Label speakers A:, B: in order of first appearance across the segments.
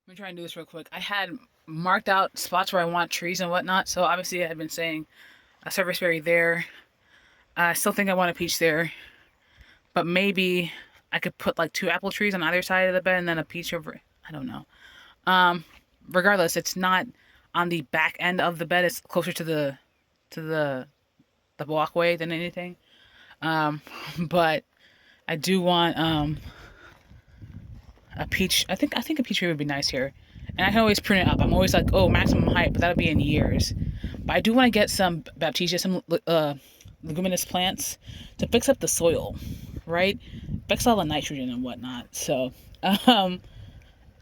A: Let me try and do this real quick. I had marked out spots where I want trees and whatnot. So obviously I had been saying a surface berry there. I still think I want a peach there, but maybe I could put like two apple trees on either side of the bed and then a peach over. I don't know. Um, Regardless, it's not on the back end of the bed. It's closer to the walkway than anything. Um, but I do want a peach. I think a peach tree would be nice here, and I can always prune it up. I'm always like, oh, maximum height, but that'll be in years. But I do want to get some baptisia, some leguminous plants to fix up the soil, right? Fix all the nitrogen and whatnot. So, um,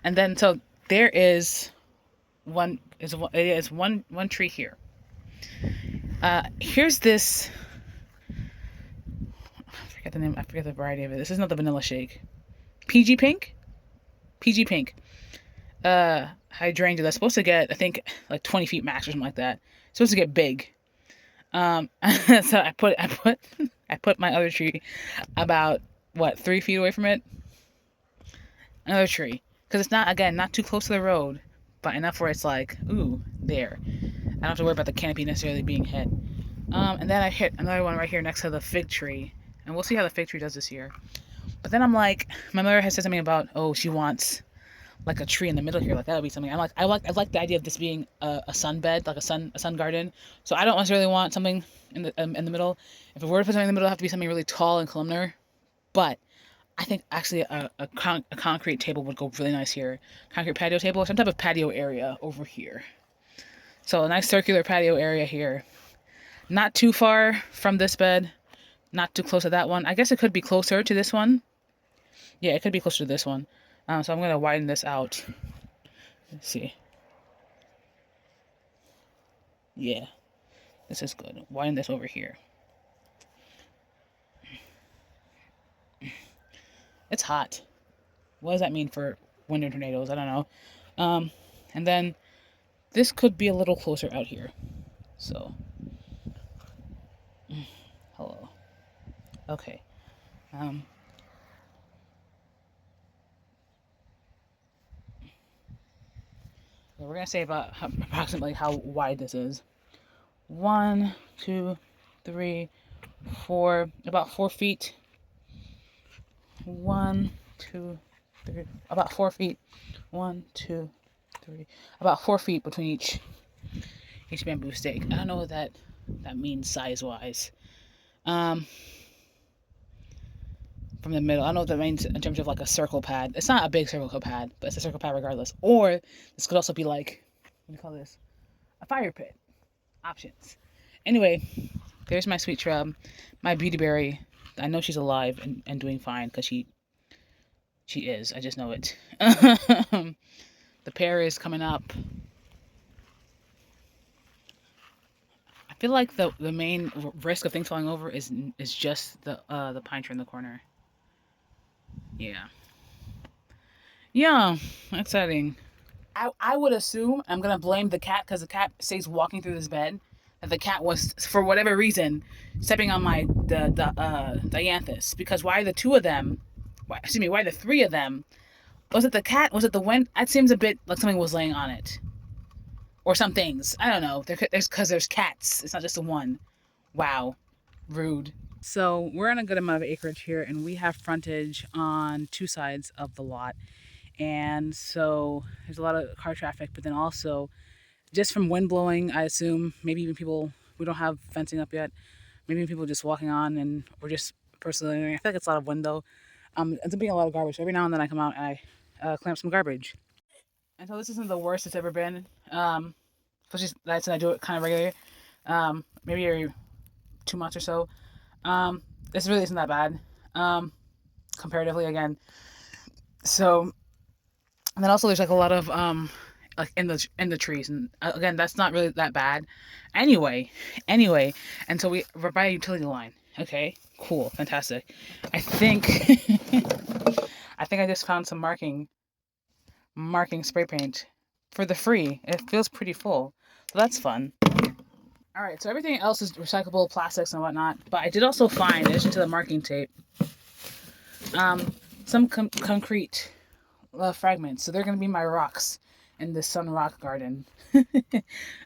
A: and then so there is one tree here. Here's this. I forget the name. I forget the variety of it. This is not the vanilla shake. PG Pink. PG Pink. Hydrangea that's supposed to get, I think, like 20 feet max or something like that. It's supposed to get big. So I put my other tree about what 3 feet away from it. Another tree, because it's not, again, not too close to the road, but enough where it's like, ooh, there. I don't have to worry about the canopy necessarily being hit. And then I hit another one right here next to the fig tree, and we'll see how the fig tree does this year. But then I'm like, my mother has said something about, oh, she wants like a tree in the middle here, like that would be something. I like the idea of this being a sun bed, like a sun garden. So I don't necessarily want something in the middle. If it were to put something in the middle, it would have to be something really tall and columnar. But I think actually a concrete table would go really nice here. Concrete patio table or some type of patio area over here. So a nice circular patio area here. Not too far from this bed. Not too close to that one. I guess it could be closer to this one. Yeah, it could be closer to this one. So I'm going to widen this out. Let's see. Yeah, this is good. Widen this over here. It's hot. What does that mean for wind and tornadoes? I don't know. And then this could be a little closer out here. So, hello. Okay. We're gonna say about approximately how wide this is. 1, 2, 3, 4, about 4 feet. 1, 2, 3, about 4 feet. 1, 2, 3, about 4 feet between each bamboo stake. I don't know what that means size wise. From the middle. I don't know what that means in terms of like a circle pad. It's not a big circle pad, but it's a circle pad regardless. Or this could also be like, what do you call this? A fire pit. Options. Anyway, there's my sweet shrub, my beauty berry. I know she's alive and doing fine because she is. I just know it. The pear is coming up. I feel like the main risk of things falling over is just the pine tree in the corner. Yeah, exciting. I would assume, I'm gonna blame the cat because the cat stays walking through this bed, that the cat was, for whatever reason, stepping on my the dianthus. Because why the two of them? Why the three of them? Was it the cat? Was it the wind? That seems a bit like something was laying on it, or some things. I don't know. There's cats. It's not just the one. Wow, rude. So we're on a good amount of acreage here, and we have frontage on two sides of the lot. And so there's a lot of car traffic, but then also just from wind blowing, I assume, maybe even people, we don't have fencing up yet, maybe even people just walking on, and we're just personally, I feel like it's a lot of wind though. It ends up being a lot of garbage. So every now and then I come out and I clean up some garbage. And so this isn't the worst it's ever been. Especially that's when I do it kind of regularly. Maybe every 2 months or so. This really isn't that bad. Comparatively again. So, and then also there's like a lot of like in the trees, and again that's not really that bad. Anyway, and so we're by a utility line. Okay, cool, fantastic. I think I just found some marking spray paint for the free. It feels pretty full, so that's fun. All right, so everything else is recyclable plastics and whatnot, but I did also find, in addition to the marking tape, some concrete fragments. So they're gonna be my rocks in the sun rock garden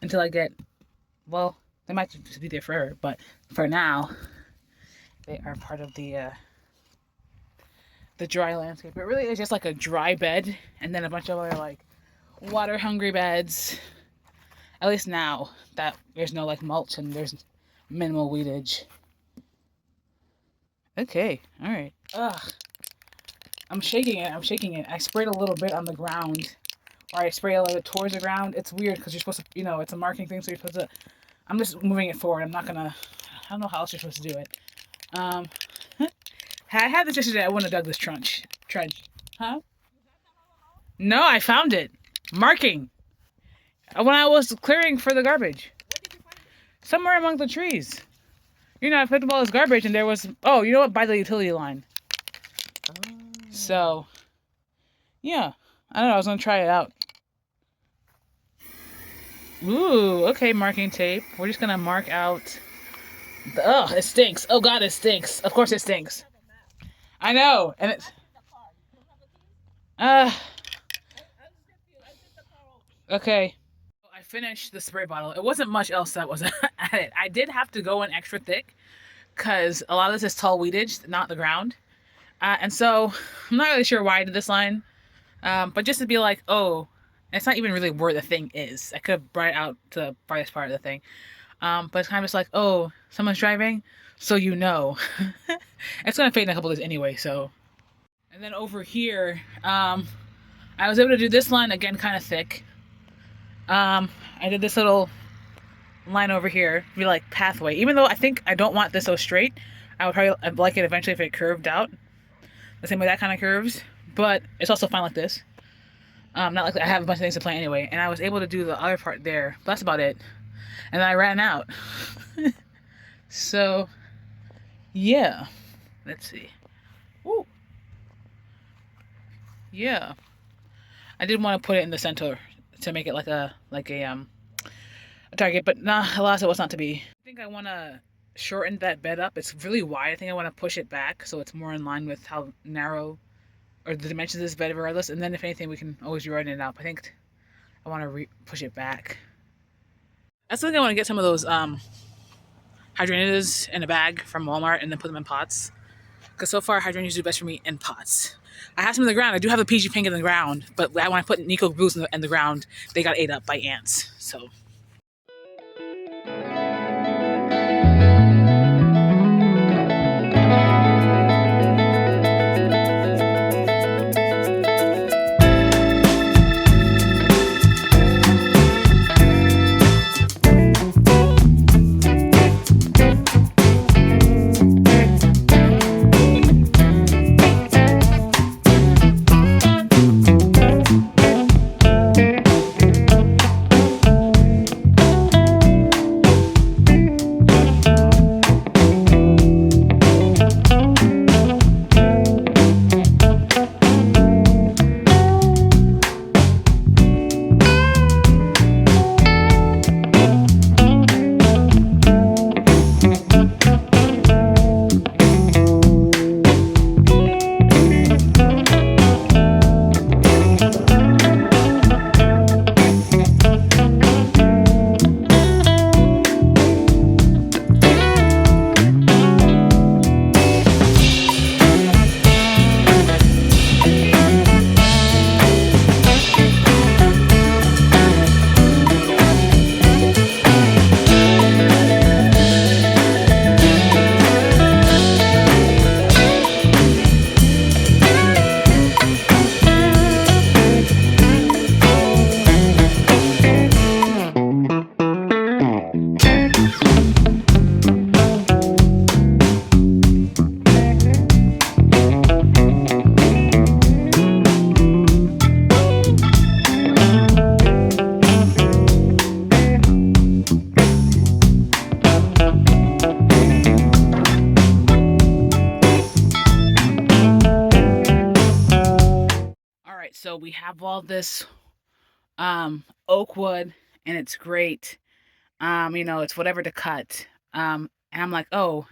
A: until I get. Well, they might just be there forever, but for now, they are part of the dry landscape. It really is just like a dry bed, and then a bunch of other like water hungry beds. At least now that there's no like mulch and there's minimal weedage. Okay, all right. Ugh, I'm shaking it. I'm shaking it. I sprayed a little bit on the ground, or I spray a little bit towards the ground. It's weird because you're supposed to, it's a marking thing, so you're supposed to. I'm just moving it forward. I'm not gonna. I don't know how else you're supposed to do it. Had I had this yesterday, I wouldn't have dug this trench. Huh? No, I found it. Marking. When I was clearing for the garbage. Somewhere among the trees. I picked up all this garbage and there was... Oh, you know what? By the utility line. So, yeah. I don't know. I was going to try it out. Ooh, okay, marking tape. We're just going to mark out... Ugh, it stinks. Oh, God, it stinks. Of course it stinks. I know. And it's... Okay. I finished the spray bottle. It wasn't much else that was at it. I did have to go in extra thick because a lot of this is tall weedage, not the ground. And so I'm not really sure why I did this line. But just to be like, oh, it's not even really where the thing is. I could have brought it out to the farthest part of the thing. But it's kind of just like, oh, someone's driving, so you know. It's going to fade in a couple of days anyway, so. And then over here, I was able to do this line again, kind of thick. I did this little line over here, be like pathway. Even though I think I don't want this so straight, I would probably like it eventually if it curved out, the same way that kind of curves. But it's also fine like this. Not like I have a bunch of things to plant anyway. And I was able to do the other part there, but that's about it. And then I ran out. So, yeah. Let's see. Ooh. Yeah. I did want to put it in the center to make it like a target, but nah, alas, it was not to be. I think I want to shorten that bed up. It's really wide. I think I want to push it back so it's more in line with how narrow or the dimensions of this bed regardless. And then if anything, we can always rewrite it up. I think I want to push it back. I still think I want to get some of those hydrangeas in a bag from Walmart and then put them in pots. Because so far, hydrangeas do best for me in pots. I have some in the ground. I do have a PG pink in the ground, but when I put Nico Blues in the ground, they got ate up by ants. So. So we have all this oak wood and it's great. It's whatever to cut. And I'm like, oh,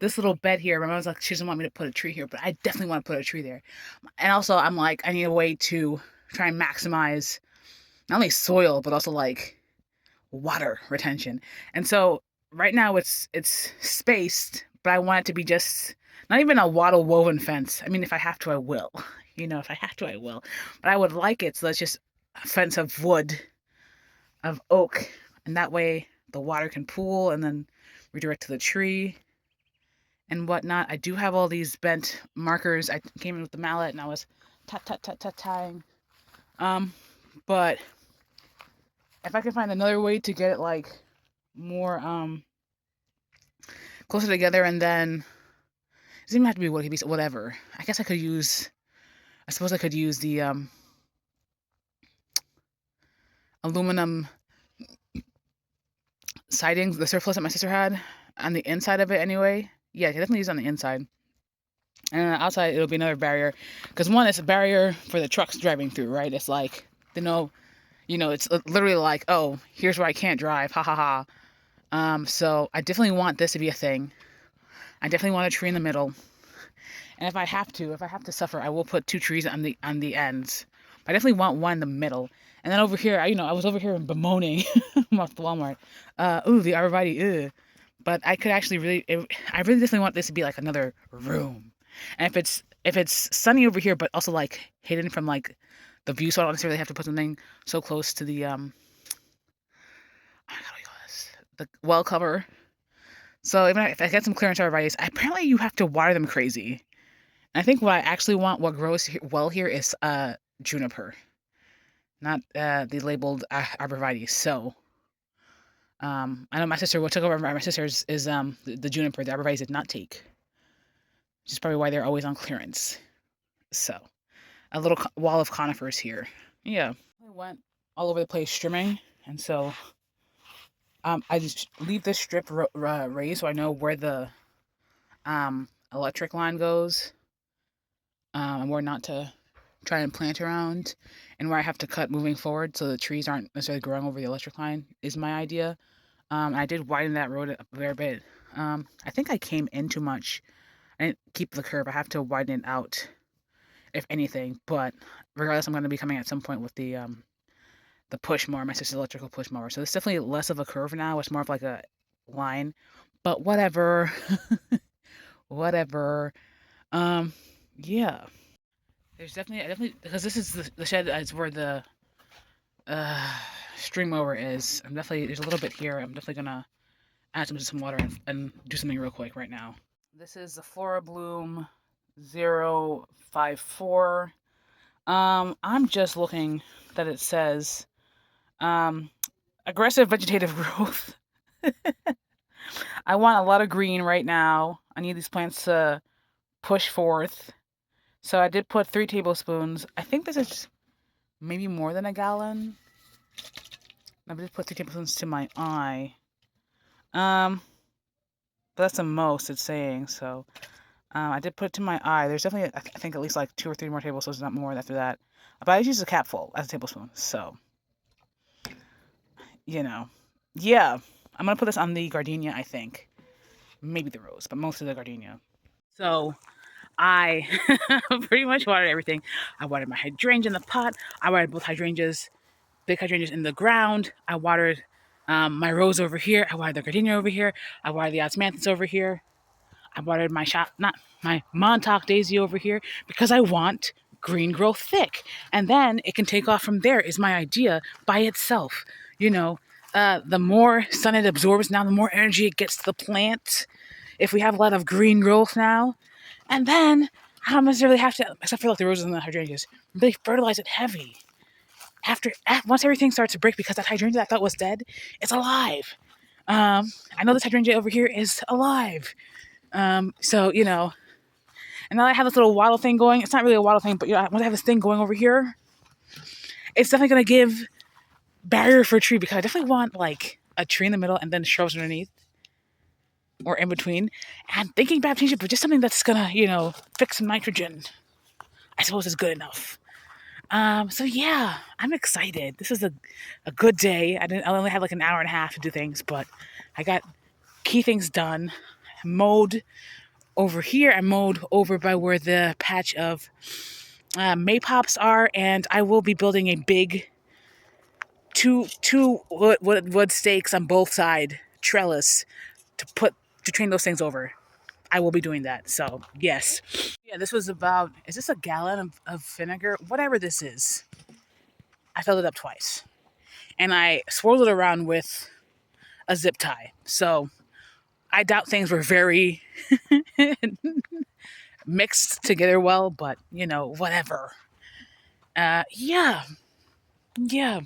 A: this little bed here. My mom's like, she doesn't want me to put a tree here, but I definitely want to put a tree there. And also, I'm like, I need a way to try and maximize not only soil but also like water retention. And so right now it's spaced, but I want it to be just not even a wattle woven fence. I mean, if I have to, I will. If I have to, I will. But I would like it so that's just a fence of wood, of oak, and that way the water can pool and then redirect to the tree and whatnot. I do have all these bent markers. I came in with the mallet and I was tying. But if I can find another way to get it like more closer together, and then it doesn't even have to be wood, it could be whatever. I guess I suppose I could use the aluminum sidings, the surplus that my sister had on the inside of it anyway. Yeah, I can definitely use it on the inside. And on the outside, it'll be another barrier. Because one, it's a barrier for the trucks driving through, right? It's like, it's literally like, oh, here's where I can't drive, ha ha ha. So I definitely want this to be a thing. I definitely want a tree in the middle. And if I have to suffer, I will put 2 trees on the ends. But I definitely want one in the middle. And then over here, I was over here bemoaning about the Walmart. The arborvitae, But I could actually I really definitely want this to be like another room. And if it's sunny over here, but also like hidden from like the view, so I don't necessarily have to put something so close to the the well cover. So even if I get some clearance arborvitae, apparently you have to water them crazy. And I think what I actually want, what grows well here, is juniper, not the labeled arborvitae. So I know my sister, what took over my sister's is the juniper. The arborvitae did not take, which is probably why they're always on clearance. So a little wall of conifers here. Yeah, I went all over the place trimming, and so I just leave this strip raised so I know where the electric line goes, and where not to try and plant around, and where I have to cut moving forward so the trees aren't necessarily growing over the electric line is my idea. I did widen that road a fair bit. I think I came in too much. I didn't keep the curve. I have to widen it out, if anything. But regardless, I'm going to be coming at some point with the push mower, my sister's electrical push mower. So it's definitely less of a curve now. It's more of like a line. But whatever. Whatever. Yeah. There's definitely, because this is the shed is where the string mower is. There's a little bit here. I'm definitely gonna add some water and do something real quick right now. This is the Flora Bloom 054. I'm just looking that it says aggressive vegetative growth. I want a lot of green right now. I need these plants to push forth. So I did put 3 tablespoons. I think this is maybe more than a gallon. I just put 3 tablespoons to my eye. But that's the most it's saying. So I did put it to my eye. There's definitely, I think, at least like 2 or 3 more tablespoons, not more after that. But I just use a capful as a tablespoon. So, yeah. I'm going to put this on the gardenia, I think. Maybe the rose, but mostly the gardenia. So I pretty much watered everything. I watered my hydrangea in the pot. I watered both hydrangeas, big hydrangeas in the ground. I watered my rose over here. I watered the gardenia over here. I watered the osmanthus over here. I watered my my Montauk daisy over here because I want green growth thick. And then it can take off from there is my idea by itself. The more sun it absorbs now, the more energy it gets to the plant. If we have a lot of green growth now, and then I don't necessarily have to, except for like the roses and the hydrangeas, really fertilize it heavy. Once everything starts to break, because that hydrangea I thought was dead, it's alive. I know this hydrangea over here is alive. So, and now I have this little wattle thing going. It's not really a wattle thing, but once I have this thing going over here, it's definitely going to give barrier for a tree, because I definitely want like a tree in the middle and then shrubs underneath or in between. And thinking about changing it, but just something that's going to, fix some nitrogen, I suppose, is good enough. So yeah, I'm excited. This is a good day. I only had like an hour and a half to do things, but I got key things done. mowed over here. I mowed over by where the patch of maypops are, and I will be building a big two wood stakes on both side trellis to train those things over. I will be doing that. So yes, yeah. This was about. Is this a gallon of vinegar? Whatever this is, I filled it up twice, and I swirled it around with a zip tie. So I doubt things were very mixed together well, but whatever. Yeah, yeah.